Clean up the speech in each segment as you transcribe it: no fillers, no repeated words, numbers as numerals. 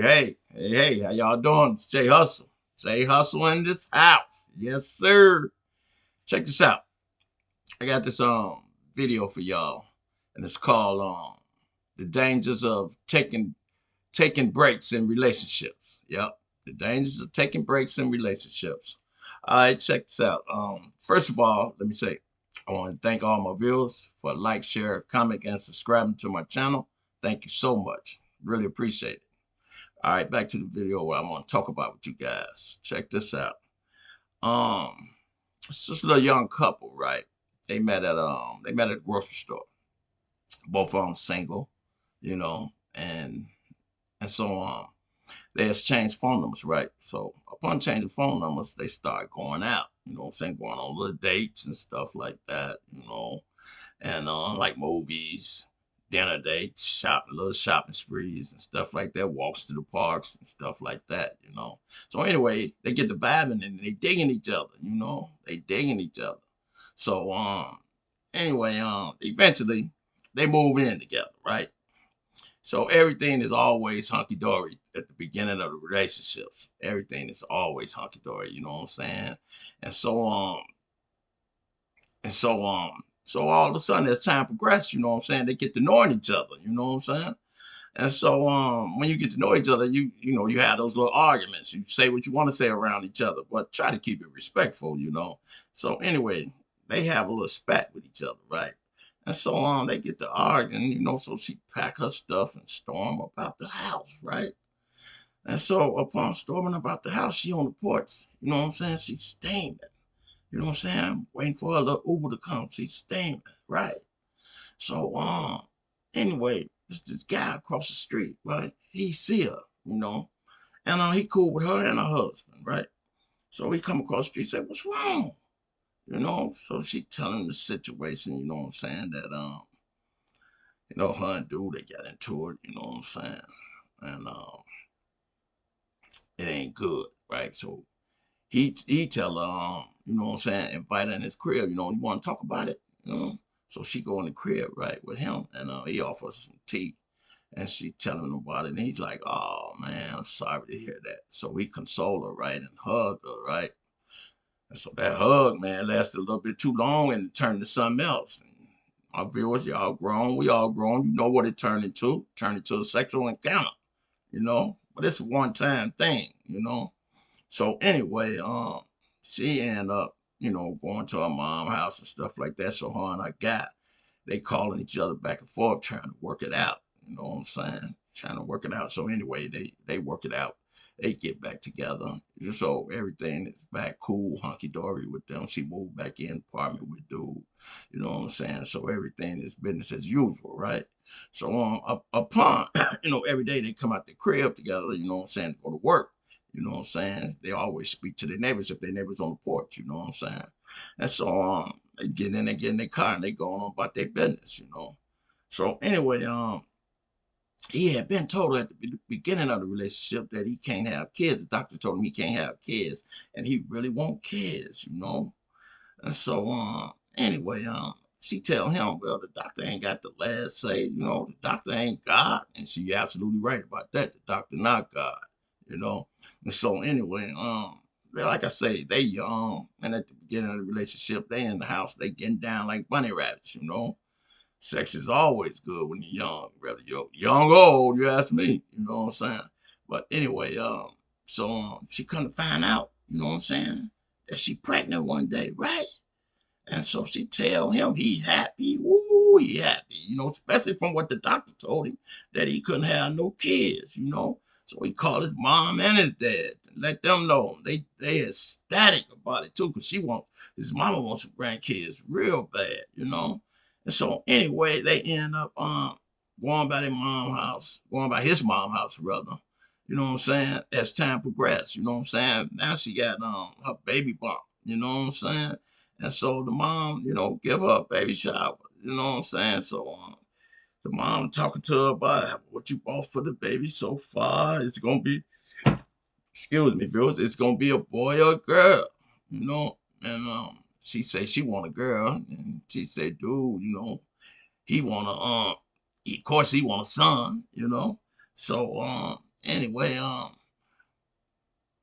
Hey, how y'all doing? It's Jay Hustle. Jay Hustle in this house. Yes, sir. Check this out. I got this video for y'all, and it's called The Dangers of Taking Breaks in Relationships. Yep. The dangers of taking breaks in relationships. All right, check this out. First of all, let me say I want to thank all my viewers for like, share, comment, and subscribing to my channel. Thank you so much. Really appreciate it. All right, back to the video where I want to talk about with you guys. Check this out. Um, it's just a little young couple, right? They met at a grocery store. Both of them single, you know, and so they exchanged phone numbers, right? So upon changing phone numbers, they start going out, you know what I'm saying, going on little dates and stuff like that, and like movies, dinner dates, shopping, little shopping sprees and stuff like that, walks to the parks and stuff like that. So anyway, they get the vibing and they digging each other, they digging each other. So anyway, eventually they move in together, right? So everything is always hunky dory at the beginning of the relationships. Everything is always hunky dory, you know what I'm saying? And so and so so all of a sudden as time progresses, you know what I'm saying, they get to knowing each other, you know what I'm saying? And so when you get to know each other, you have those little arguments. You say what you want to say around each other, but try to keep it respectful. So anyway, they have a little spat with each other, right? And so they get to arguing, so she pack her stuff and storm about the house, right? And so upon storming about the house, she on the porch, you know what I'm saying? She's steaming. You know what I'm saying? Waiting for a little Uber to come. She's steaming, right? So anyway, it's this guy across the street, right? He see her, and he cool with her and her husband, right? So he come across the street, say, "What's wrong?" So she telling him the situation, you know what I'm saying, that her and dude they got into it, you know what I'm saying, and it ain't good, right? So he tell her, you know what I'm saying, invite her in his crib, you want to talk about it. So she go in the crib, right, with him, and he offers some tea, and she telling him about it, and he's like, "Oh man, I'm sorry to hear that." So he console her, right, and hug her, right. And so that hug, man, lasted a little bit too long and it turned to something else. And my viewers, y'all grown, we all grown. You know what it turned into? Turned into a sexual encounter. But it's a one-time thing. So anyway, she ended up, going to her mom's house and stuff like that. So her and her guy, they calling each other back and forth, trying to work it out. You know what I'm saying? Trying to work it out. So anyway, they work it out. They get back together. So everything is back cool, hunky dory with them. She moved back in the apartment with dude. You know what I'm saying? So everything is business as usual, right? So upon, every day they come out the crib together, you know what I'm saying, to go to work. You know what I'm saying? They always speak to their neighbors if their neighbors on the porch, you know what I'm saying? And so they get in their car and they going on about their business. So anyway, he had been told at the beginning of the relationship that he can't have kids. The doctor told him he can't have kids, and he really want kids. And so anyway, she tell him, well, the doctor ain't got the last say. The doctor ain't God, and she absolutely right about that. The doctor not God. You know. And so anyway, like I say, they young, and at the beginning of the relationship, they in the house, they getting down like bunny rabbits. Sex is always good when you're young, whether you're young or old, you ask me, you know what I'm saying? But anyway, so she couldn't find out, you know what I'm saying, that she pregnant one day, right? And so she tell him he happy, woo, he happy, especially from what the doctor told him that he couldn't have no kids. So he called his mom and his dad and let them know. They ecstatic about it too, because his mama wants some grandkids real bad. And so anyway, they end up going by their mom house, going by his mom house rather. You know what I'm saying? As time progressed, you know what I'm saying? Now she got her baby bump, you know what I'm saying? And so the mom, give her a baby shower, you know what I'm saying? So the mom talking to her about what you bought for the baby so far. It's gonna be, excuse me, viewers, it's gonna be a boy or a girl. And she say she want a girl, and she said, dude, he want a of course he want a son. So anyway,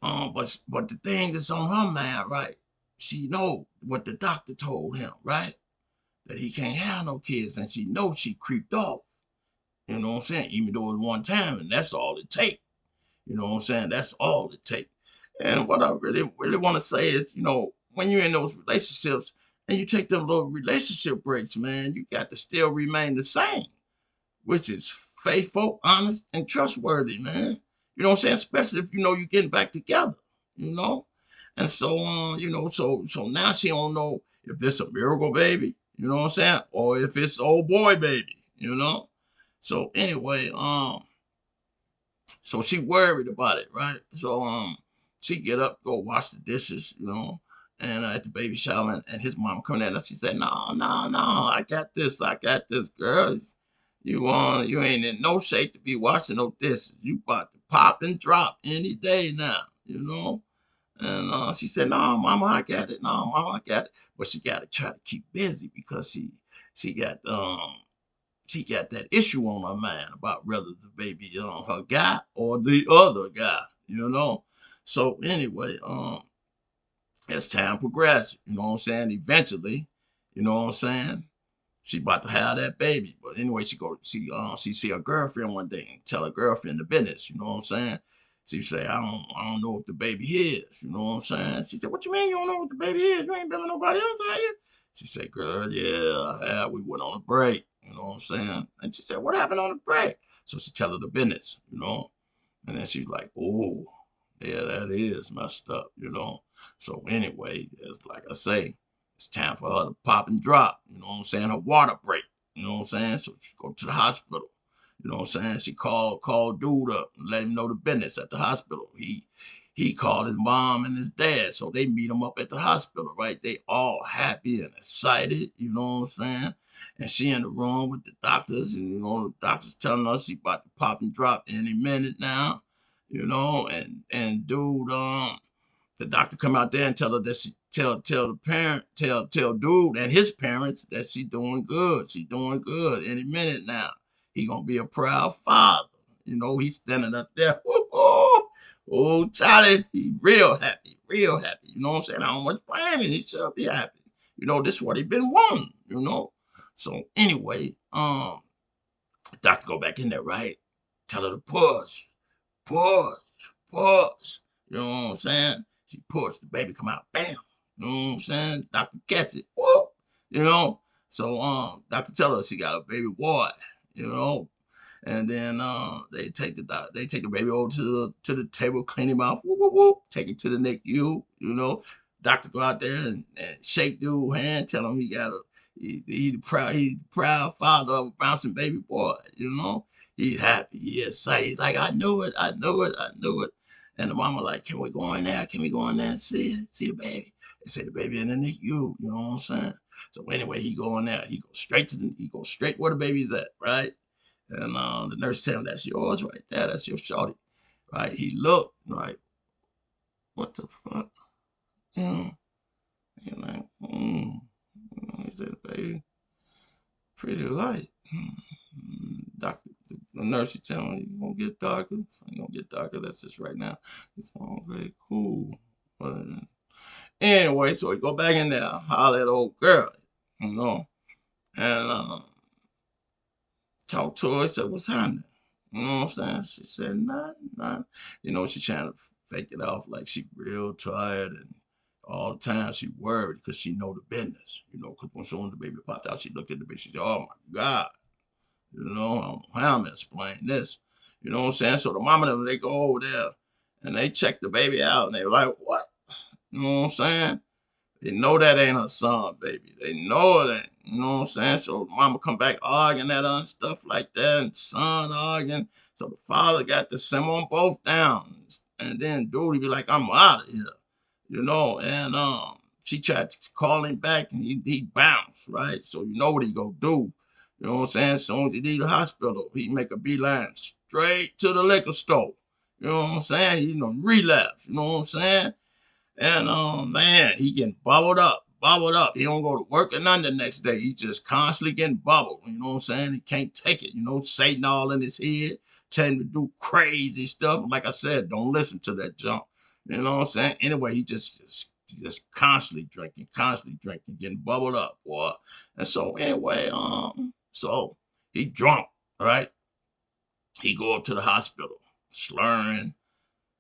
but the thing that's on her mind, right? She know what the doctor told him, right? That he can't have no kids, and she knows she creeped off. You know what I'm saying? Even though it was one time, and that's all it takes. You know what I'm saying? That's all it takes. And what I really want to say is, when you're in those relationships and you take them little relationship breaks, man, you got to still remain the same, which is faithful, honest, and trustworthy, man. You know what I'm saying? Especially if you know you're getting back together, you know? And so so now she don't know if this a miracle baby, you know what I'm saying? Or if it's old boy baby, you know? So anyway, so she worried about it, right? So she get up, go wash the dishes, and at the baby shower, and his mom coming in, and she said, "No, no, no, I got this, girl. You ain't in no shape to be washing no dishes. You about to pop and drop any day now, you know." And she said, "No, mama, I got it. No, mama, I got it." But she got to try to keep busy because she got she got that issue on her mind about whether the baby her guy or the other guy, So anyway, as time progressed, you know what I'm saying? Eventually, you know what I'm saying? She about to have that baby. But anyway, she see her girlfriend one day and tell her girlfriend the business, you know what I'm saying? She say, I don't know what the baby is, you know what I'm saying? She said, "What you mean you don't know what the baby is? You ain't been with nobody else, are you?" She said, "Girl, yeah, I have. We went on a break, you know what I'm saying?" And she said, "What happened on the break?" So she tell her the business, And then she's like, "Oh, yeah, that is messed up, So anyway, it's like I say, it's time for her to pop and drop, you know what I'm saying? Her water break, you know what I'm saying? So she go to the hospital, you know what I'm saying? She called dude up and let him know the business at the hospital. He called his mom and his dad, so they meet him up at the hospital, right? They all happy and excited, you know what I'm saying? And she in the room with the doctors, and the doctors telling us she about to pop and drop any minute now, and dude, the doctor come out there and tell her that she tell the parent, tell dude and his parents that she doing good. She doing good any minute now. He gonna be a proud father. He's standing up there. Oh, Charlie, he real happy, real happy. You know what I'm saying? I don't much blame him. He should be happy. This is what he been wanting. So anyway, the doctor go back in there, right? Tell her to push, push. You know what I'm saying? She pushed, the baby come out, bam. You know what I'm saying? Doctor catch it, whoop. You know. So doctor tell her she got a baby boy. You know. And then they take the baby over to the table, clean him out, whoop, whoop, whoop, take him to the NICU. Doctor go out there and shake dude's hand, tell him he the proud father of a bouncing baby boy. He's happy, he's excited. He's like, I knew it, I knew it, I knew it. And the mama like, can we go in there? Can we go in there and see the baby? They say the baby in the NICU. You know what I'm saying? So anyway, he go in there. He goes straight where the baby's at, right? And the nurse tell him, "That's yours right there. That's your shorty." Right? He looked like, what the fuck? He like, he said, "Baby, pretty light." Doctor, the nurse, she tell him, "You gonna get darker? It's gonna get darker. That's just right now." It's all very cool. But anyway, so he go back in there, holler at old girl, you know, and talk to her. He said, "What's happening?" You know what I'm saying? She said, "Nothing, nothing." She trying to fake it off like she real tired, and all the time she worried because she know the business. Because when soon the baby popped out, she looked at the baby. She said, "Oh my God." I don't know how I'm gonna explain this. You know what I'm saying? So the mama and them, they go over there and they check the baby out and they were like, "What?" You know what I'm saying? They know that ain't her son, baby. They know it ain't. You know what I'm saying? So mama come back arguing at her and stuff like that, and son arguing. So the father got to simmer them both down. And then dude be like, "I'm out of here." And she tried to call him back and he bounced, right? So you know what he gonna do. You know what I'm saying? As soon as he leave the hospital, he make a beeline straight to the liquor store. You know what I'm saying? He relapse, you know what I'm saying? And man, he getting bubbled up. He don't go to work or none the next day. He just constantly getting bubbled. You know what I'm saying? He can't take it. You know, Satan all in his head, telling him to do crazy stuff. Like I said, don't listen to that junk. You know what I'm saying? Anyway, he just constantly drinking, getting bubbled up, boy. And so anyway, so he drunk, right? He go up to the hospital, slurring,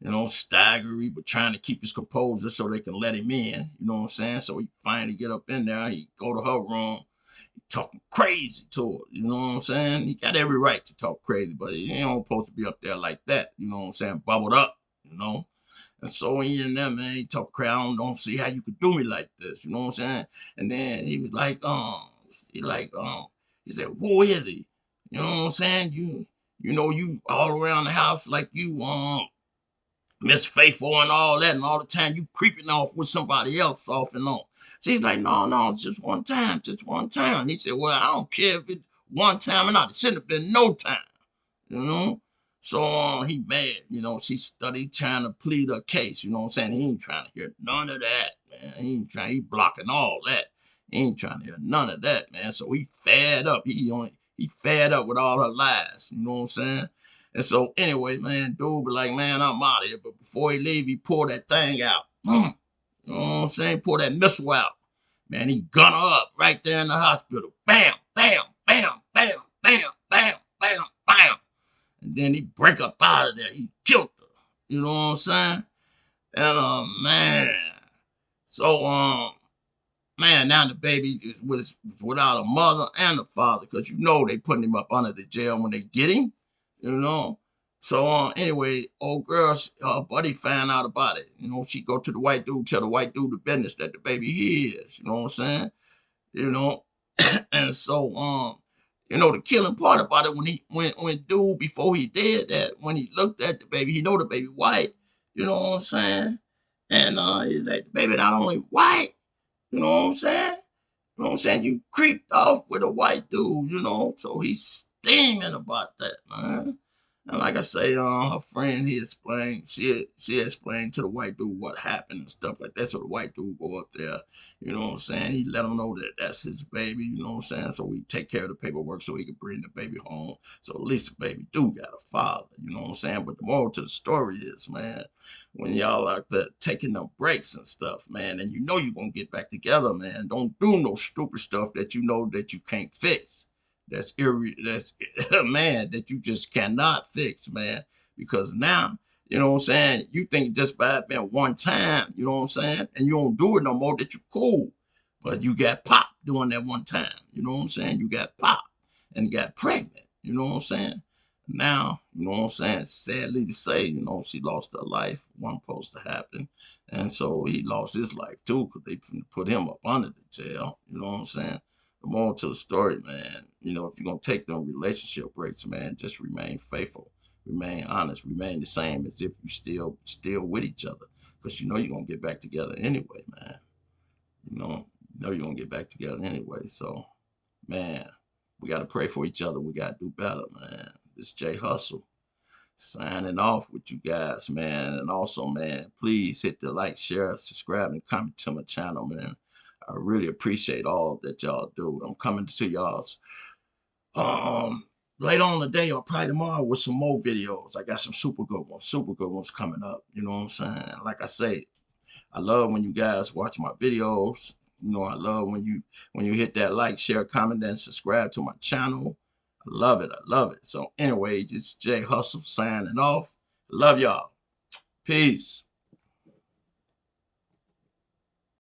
you know, staggery, but trying to keep his composure so they can let him in. You know what I'm saying? So he finally get up in there. He go to her room. He talking crazy to her. You know what I'm saying? He got every right to talk crazy, but he ain't supposed to be up there like that. You know what I'm saying? Bubbled up, you know? And so he in there, man, he talk crazy. I don't see how you could do me like this. You know what I'm saying? And then he was like, he said, who is he? You know what I'm saying? You know, you all around the house like you, Miss Faithful and all that, and all the time you creeping off with somebody else off and on. She's like, no, it's just one time, just one time. And he said, well, I don't care if it's one time or not. It shouldn't have been no time, you know? So he mad, you know, she studied trying to plead her case, you know what I'm saying? He ain't trying to hear none of that, man. He blocking all that. He ain't trying to hear none of that, man. So he fed up. He fed up with all her lies, you know what I'm saying? And so anyway, man, dude be like, man, I'm out of here. But before he leave, he pulled that thing out. You know what I'm saying? Pull that missile out. Man, he gun her up right there in the hospital. Bam, bam, bam, bam, bam, bam, bam, bam. And then he break up out of there. He killed her. You know what I'm saying? And man. So man, now the baby was without a mother and a father, because you know they putting him up under the jail when they get him, you know. So anyway, old girl, her buddy found out about it. You know, she go to the white dude, tell the white dude the business that the baby is. You know what I'm saying? You know, and so you know, the killing part about it, when dude, before he did that, when he looked at the baby, he know the baby white. You know what I'm saying? And he's like, the baby not only white. You know what I'm saying? You know what I'm saying? You creeped off with a white dude, you know, so he's steaming about that, man. And like I say, her friend, she explained to the white dude what happened and stuff like that. So the white dude go up there, you know what I'm saying? He let him know that that's his baby, you know what I'm saying? So we take care of the paperwork so he could bring the baby home. So at least the baby do got a father, you know what I'm saying? But the moral to the story is, man, when y'all out there taking them breaks and stuff, man, and you know you're gonna get back together, man, don't do no stupid stuff that you know that you can't fix. That's man, that you just cannot fix, man. Because now, you know what I'm saying, you think just by it being one time, you know what I'm saying, and you don't do it no more, that you cool. But you got popped doing that one time. You know what I'm saying? You got popped and got pregnant. You know what I'm saying? Now, you know what I'm saying? Sadly to say, you know, she lost her life. Wasn't supposed to happen. And so he lost his life too, because they put him up under the jail. You know what I'm saying? The moral to the story, man, you know, if you're going to take them relationship breaks, man, just remain faithful, remain honest, remain the same as if you still with each other. Because you know you're going to get back together anyway, man. You know you're going to get back together anyway. So, man, we got to pray for each other. We got to do better, man. This J Hustle signing off with you guys, man. And also, man, please hit the like, share, subscribe, and comment to my channel, man. I really appreciate all that y'all do. I'm coming to y'all's later on today or probably tomorrow with some more videos. I got some super good ones coming up. You know what I'm saying? Like I say, I love when you guys watch my videos. You know, I love when you hit that like, share, comment, and subscribe to my channel. I love it. I love it. So anyway, it's J Hustle signing off. Love y'all. Peace.